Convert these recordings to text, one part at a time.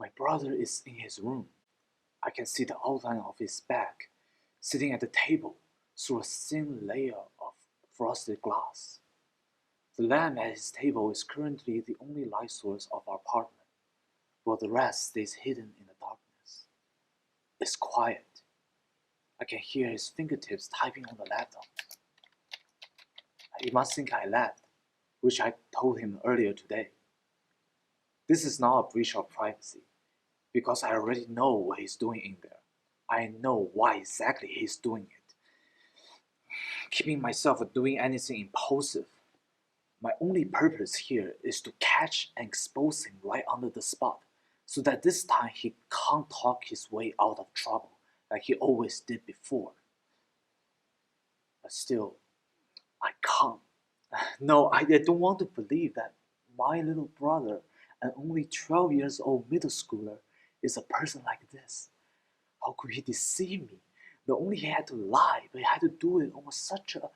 My brother is in his room. I can see the outline of his back, sitting at the table through a thin layer of frosted glass. The lamp at his table is currently the only light source of our apartment, while the rest stays hidden in the darkness. It's quiet. I can hear his fingertips typing on the laptop. He must think I left, which I told him earlier today. This is not a breach of privacy, because I already know what he's doing in there. I know why exactly he's doing it. Keeping myself from doing anything impulsive. My only purpose here is to catch and expose him right under the spot, so that this time he can't talk his way out of trouble like he always did before. But still, I can't. No, I don't want to believe that my little brother, an only 12 years old middle schooler, is a person like this. How could he deceive me? Not only he had to lie, but he had to do it in such a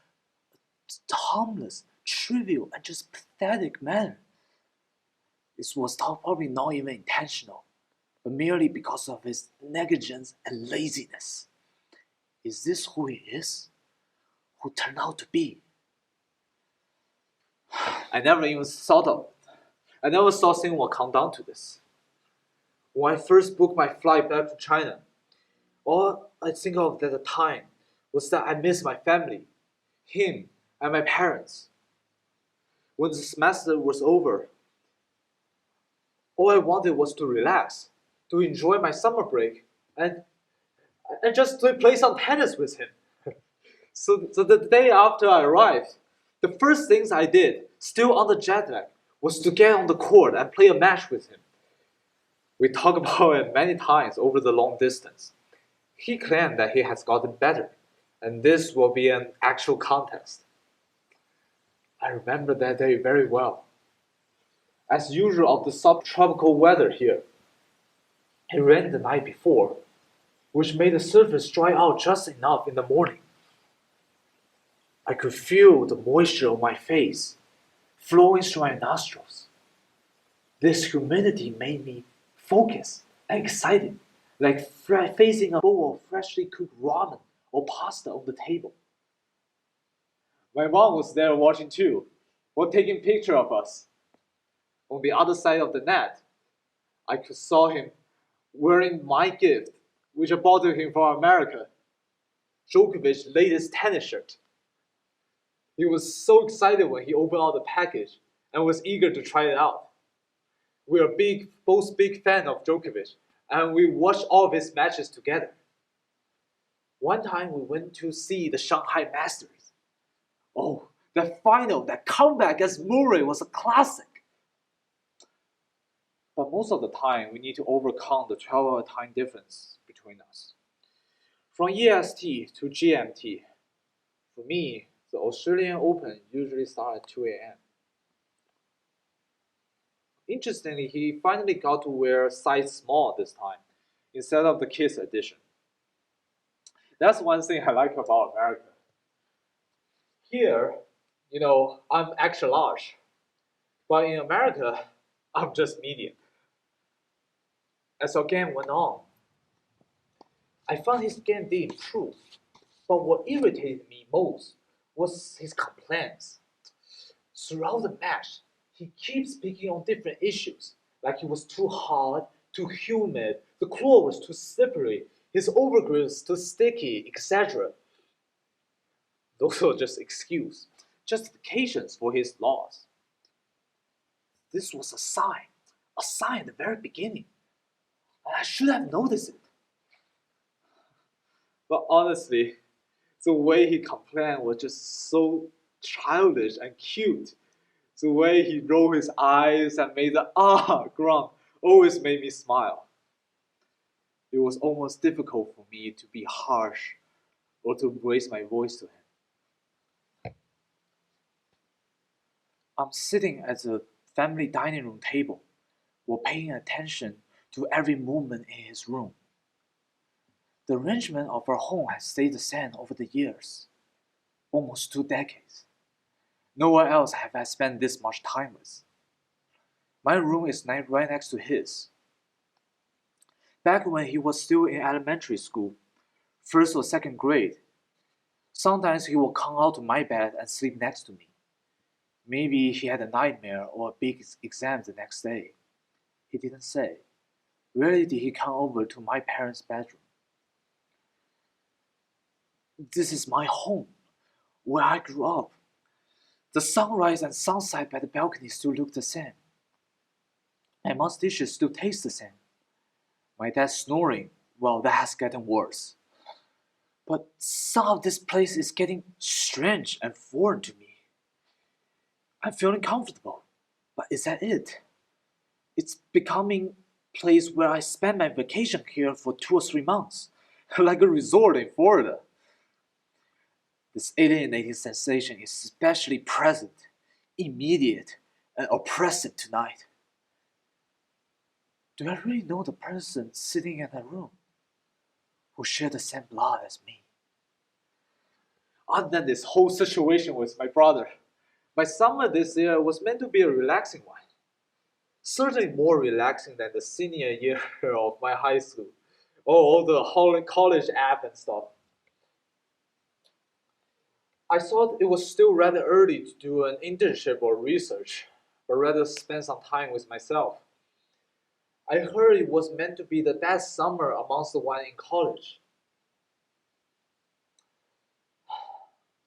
harmless, trivial, and just pathetic manner. This was probably not even intentional, but merely because of his negligence and laziness. Is this who he is? Who turned out to be? I never even thought of it. I never thought things would come down to this. When I first booked my flight back to China, all I think of at the time was that I missed my family, him, and my parents. When the semester was over, all I wanted was to relax, to enjoy my summer break, and just to play some tennis with him. So the day after I arrived, the first things I did, still on the jet lag, was to get on the court and play a match with him. We talked about it many times over the long distance. He claimed that he has gotten better, and this will be an actual contest. I remember that day very well. As usual of the subtropical weather here, it rained the night before, which made the surface dry out just enough in the morning. I could feel the moisture on my face flowing through my nostrils. This humidity made me focused and excited, like facing a bowl of freshly cooked ramen or pasta on the table. My mom was there watching too, or taking pictures of us. On the other side of the net, I could saw him wearing my gift, which I bought to him from America, Djokovic's latest tennis shirt. He was so excited when he opened out the package and was eager to try it out. We are both big fans of Djokovic, and we watched all of his matches together. One time we went to see the Shanghai Masters. Oh, that final, that comeback against Murray was a classic. But most of the time, we need to overcome the 12-hour time difference between us. From EST to GMT, for me, the Australian Open usually starts at 2 a.m. Interestingly, he finally got to wear size small this time, instead of the kids edition. That's one thing I like about America. Here, I'm extra large. But in America, I'm just medium. As our game went on, I found his game did improve. But what irritated me most was his complaints. Throughout the match, he keeps picking on different issues, like it was too hard, too humid, the floor was too slippery, his overgrip was too sticky, etc. Those are just justifications for his loss. This was a sign at the very beginning. And I should have noticed it. But honestly, the way he complained was just so childish and cute. The way he rolled his eyes and made the grunt always made me smile. It was almost difficult for me to be harsh or to raise my voice to him. I'm sitting at the family dining room table while paying attention to every movement in his room. The arrangement of our home has stayed the same over the years, almost 2 decades. Nowhere else have I spent this much time with. My room is right next to his. Back when he was still in elementary school, first or second grade, sometimes he would come out to my bed and sleep next to me. Maybe he had a nightmare or a big exam the next day. He didn't say. Rarely did he come over to my parents' bedroom. This is my home, where I grew up. The sunrise and sunset by the balcony still look the same. My mom's dishes still taste the same. My dad snoring, well, that has gotten worse. But somehow this place is getting strange and foreign to me. I'm feeling comfortable, but is that it? It's becoming a place where I spend my vacation here for 2 or 3 months, like a resort in Florida. This alienating sensation is especially present, immediate, and oppressive tonight. Do I really know the person sitting in that room who shared the same blood as me? Other than this whole situation with my brother, my summer this year was meant to be a relaxing one. Certainly more relaxing than the senior year of my high school, or all the college app and stuff. I thought it was still rather early to do an internship or research, but rather spend some time with myself. I heard it was meant to be the best summer amongst the one in college.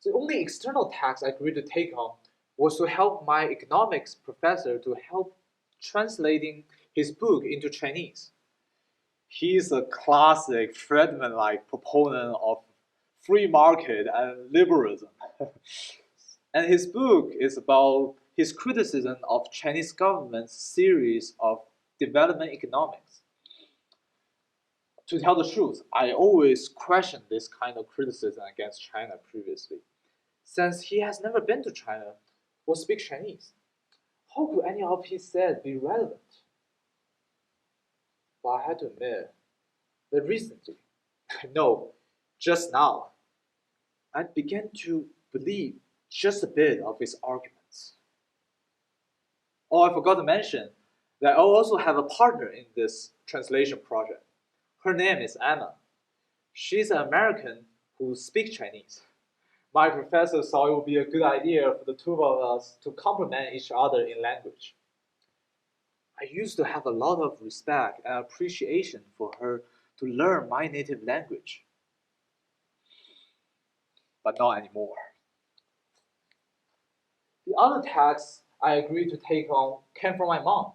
The only external task I agreed to take on was to help my economics professor to help translating his book into Chinese. He's a classic Friedman-like proponent of free market and liberalism. And his book is about his criticism of Chinese government's series of development economics. To tell the truth, I always questioned this kind of criticism against China previously, since he has never been to China or speak Chinese. How could any of his said be relevant? But I had to admit that recently, no, just now, I began to believe just a bit of his arguments. Oh, I forgot to mention that I also have a partner in this translation project. Her name is Anna. She's an American who speaks Chinese. My professor thought it would be a good idea for the two of us to complement each other in language. I used to have a lot of respect and appreciation for her to learn my native language, but not anymore. The other tasks I agreed to take on came from my mom.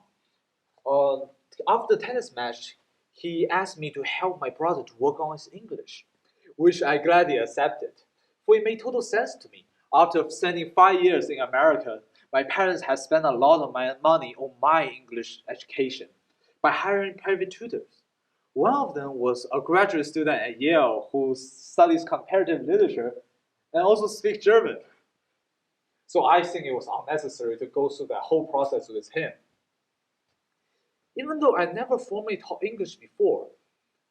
After the tennis match, he asked me to help my brother to work on his English, which I gladly accepted, for it made total sense to me. After spending 5 years in America, my parents had spent a lot of my money on my English education by hiring private tutors. One of them was a graduate student at Yale who studies comparative literature and also speaks German. So I think it was unnecessary to go through that whole process with him. Even though I never formally taught English before,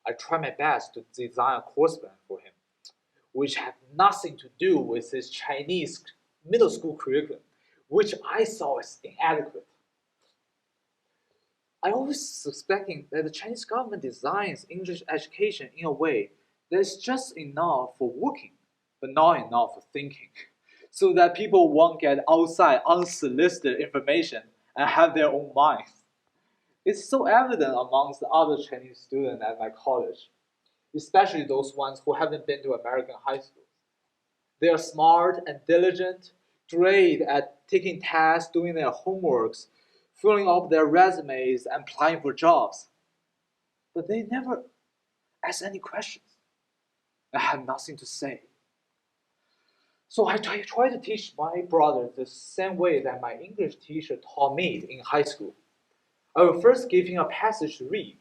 I tried my best to design a course plan for him, which had nothing to do with his Chinese middle school curriculum, which I saw as inadequate. I always suspecting that the Chinese government designs English education in a way that is just enough for working, but not enough for thinking, so that people won't get outside unsolicited information and have their own minds. It's so evident amongst the other Chinese students at my college, especially those ones who haven't been to American high schools. They are smart and diligent, great at taking tests, doing their homeworks, filling up their resumes, and applying for jobs. But they never ask any questions. I had nothing to say. So I try to teach my brother the same way that my English teacher taught me in high school. I will first give him a passage to read,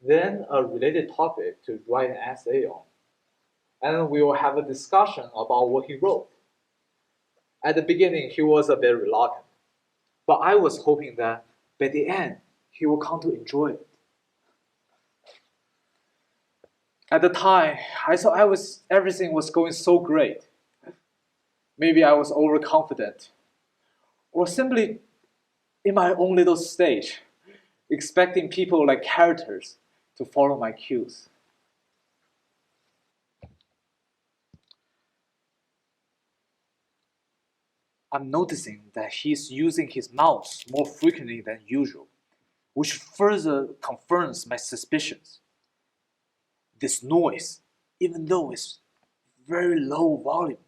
then a related topic to write an essay on. And we will have a discussion about what he wrote. At the beginning, he was a bit reluctant, but I was hoping that by the end, he will come to enjoy it. At the time, I thought everything was going so great. Maybe I was overconfident, or simply in my own little stage, expecting people like characters, to follow my cues. I'm noticing that he's using his mouse more frequently than usual, which further confirms my suspicions. This noise, even though it's very low volume,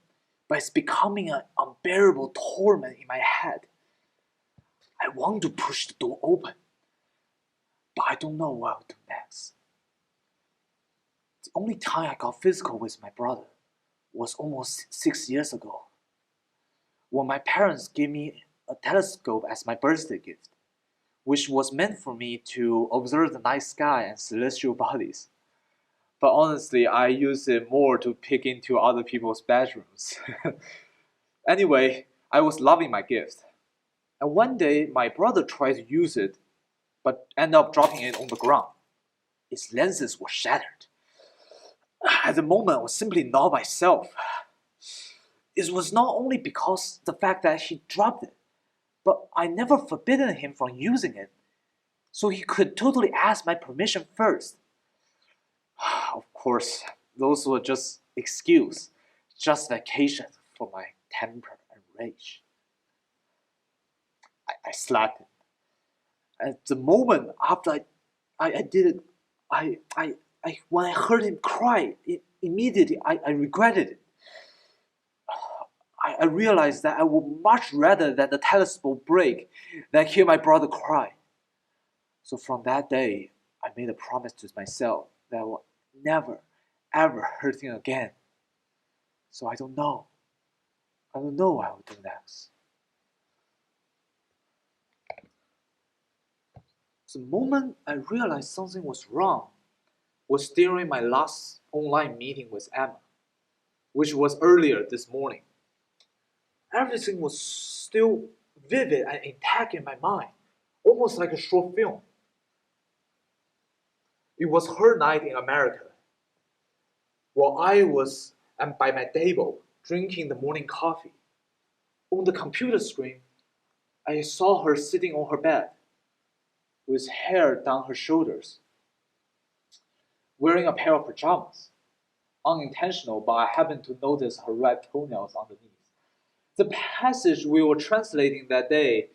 but it's becoming an unbearable torment in my head. I want to push the door open, but I don't know what I'll do next. The only time I got physical with my brother was almost 6 years ago, when my parents gave me a telescope as my birthday gift, which was meant for me to observe the night sky and celestial bodies. But honestly, I use it more to peek into other people's bedrooms. Anyway, I was loving my gift. And one day, my brother tried to use it, but ended up dropping it on the ground. Its lenses were shattered. At the moment, I was simply not myself. It was not only because the fact that he dropped it, but I never forbidden him from using it, so he could totally ask my permission first. Of course, those were just excuses, justification for my temper and rage. I slapped him. At the moment after I did it, when I heard him cry, immediately I regretted it. I realized that I would much rather that the telescope break than hear my brother cry. So from that day, I made a promise to myself that I will never, ever hurt him again. So I don't know. I don't know what I will do next. The moment I realized something was wrong was during my last online meeting with Emma, which was earlier this morning. Everything was still vivid and intact in my mind, almost like a short film. It was her night in America, while I was by my table drinking the morning coffee. On the computer screen, I saw her sitting on her bed, with hair down her shoulders, wearing a pair of pajamas. Unintentional, but I happened to notice her red toenails underneath. The passage we were translating that day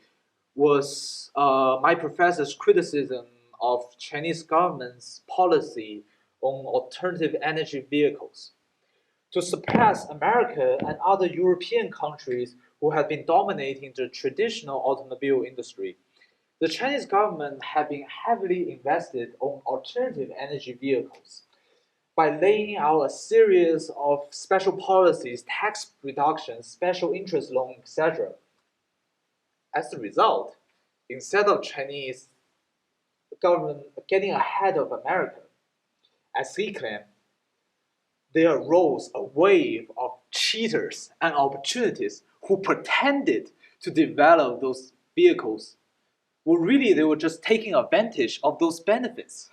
was my professor's criticism of Chinese government's policy on alternative energy vehicles to surpass America and other European countries who had been dominating the traditional automobile industry. The Chinese government had been heavily invested on alternative energy vehicles by laying out a series of special policies, tax reductions, special interest loans, etc. As a result, instead of Chinese government getting ahead of America, as he claimed, there arose a wave of cheaters and opportunists who pretended to develop those vehicles. Well, really, they were just taking advantage of those benefits.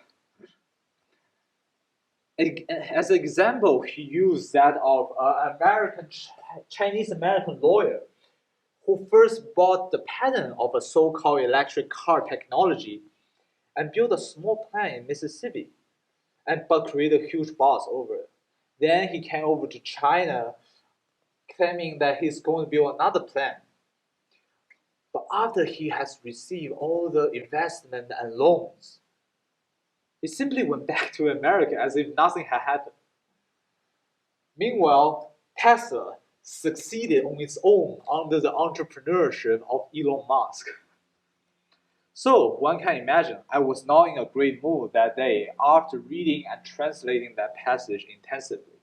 As an example, he used that of an Chinese-American lawyer who first bought the patent of a so-called electric car technology and built a small plant in Mississippi, but created a huge fuss over it. Then he came over to China claiming that he's going to build another plant. But after he has received all the investment and loans, he simply went back to America as if nothing had happened. Meanwhile, Tesla succeeded on its own under the entrepreneurship of Elon Musk. So one can imagine I was not in a great mood that day after reading and translating that passage intensively.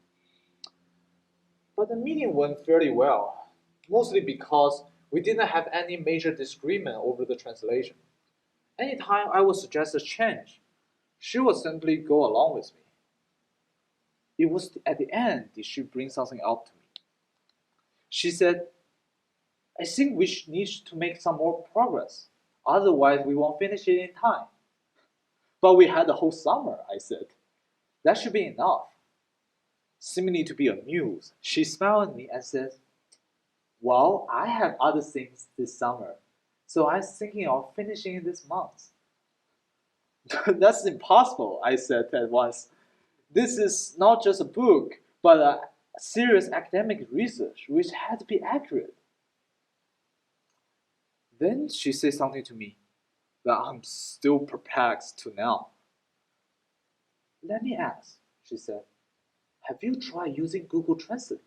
But the meeting went fairly well, mostly because we didn't have any major disagreement over the translation. Anytime I would suggest a change, she would simply go along with me. It was at the end did she bring something up to me. She said, I think we need to make some more progress. Otherwise, we won't finish it in time. But we had the whole summer, I said. That should be enough. Seemingly to be amused, she smiled at me and said, well, I have other things this summer, so I'm thinking of finishing it this month. That's impossible, I said at once. This is not just a book, but a serious academic research which had to be accurate. Then she said something to me that I'm still perplexed to now. Let me ask, she said, have you tried using Google Translate?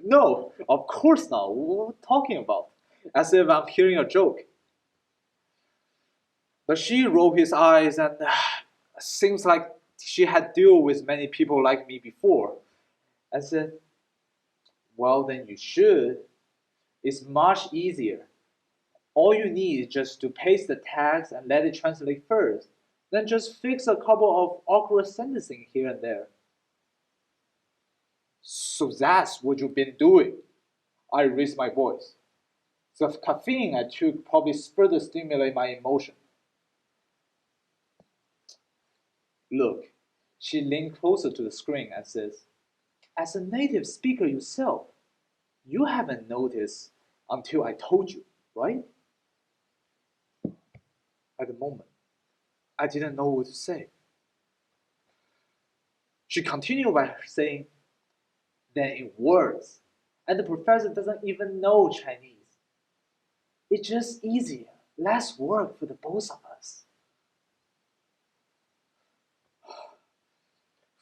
No, of course not. What are we talking about? As if I'm hearing a joke. But she rolled his eyes and seems like she had dealt with many people like me before. And said, well, then you should. It's much easier. All you need is just to paste the text and let it translate first. Then just fix a couple of awkward sentencing here and there. So that's what you've been doing. I raised my voice. The caffeine I took probably further stimulated my emotion. Look, she leaned closer to the screen and says, as a native speaker yourself, you haven't noticed until I told you, right? At the moment, I didn't know what to say. She continued by saying, then it works, and the professor doesn't even know Chinese. It's just easier, less work for the both of us.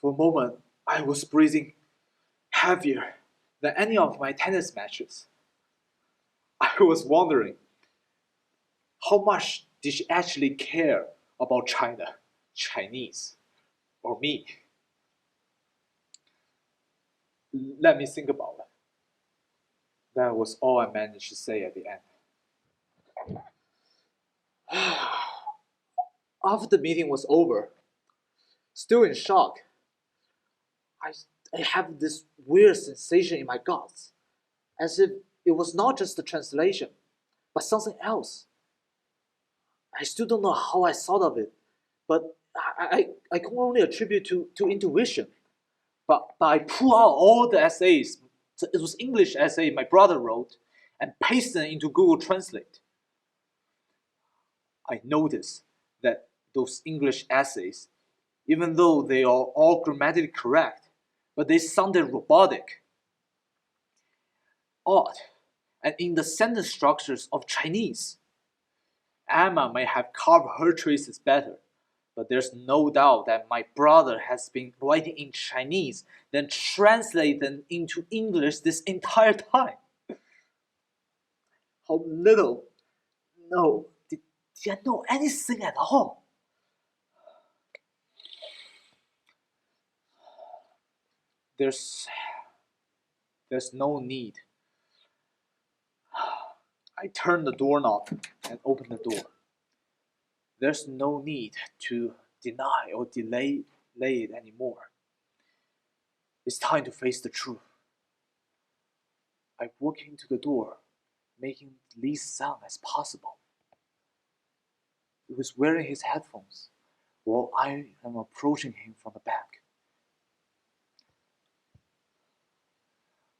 For a moment, I was breathing heavier than any of my tennis matches. I was wondering, how much did she actually care about China, Chinese, or me? Let me think about it. That was all I managed to say at the end. After the meeting was over, still in shock, I, I have this weird sensation in my guts, as if it was not just the translation, but something else. I still don't know how I thought of it, but I can only attribute to intuition. But I pull out all the essays, it was English essay my brother wrote, and paste them into Google Translate. I noticed that those English essays, even though they are all grammatically correct, but they sounded robotic, odd, and in the sentence structures of Chinese. Emma may have carved her traces better, but there's no doubt that my brother has been writing in Chinese, then translate them into English this entire time. How little, no, did I know anything at all? There's no need. I turned the doorknob and opened the door. There's no need to deny or delay it anymore. It's time to face the truth. I walked into the door, making the least sound as possible. He was wearing his headphones while I am approaching him from the back.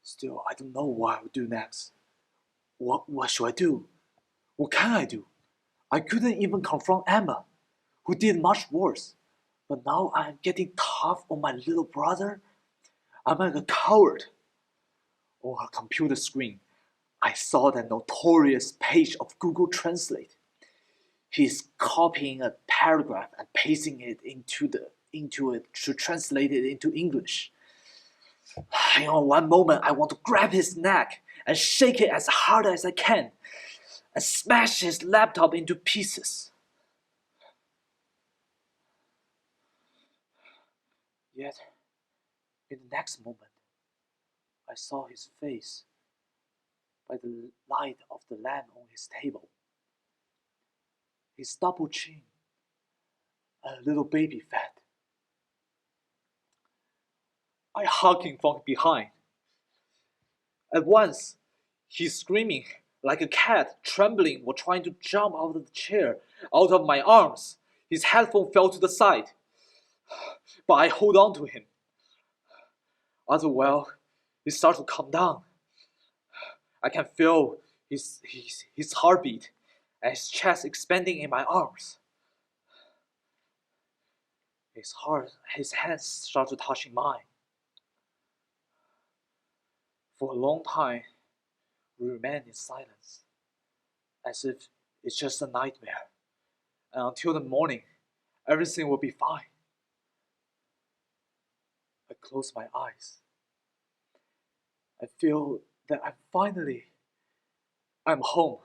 Still, I don't know what I will do next. What should I do? What can I do? I couldn't even confront Emma, who did much worse. But now I am getting tough on my little brother. I'm like a coward. On her computer screen, I saw the notorious page of Google Translate. He's copying a paragraph and pasting it into it to translate it into English. In one moment, I want to grab his neck and shake it as hard as I can and smash his laptop into pieces. Yet, in the next moment, I saw his face by the light of the lamp on his table. His double chin, a little baby fat. I hugged him from behind. At once, he's screaming like a cat, trembling while trying to jump out of the chair, out of my arms. His headphone fell to the side, but I hold on to him. After a while, he starts to calm down. I can feel his heartbeat and his chest expanding in my arms. His hands started touching mine. For a long time, we remained in silence, as if it's just a nightmare, and until the morning, everything will be fine. I close my eyes. I feel that I'm home.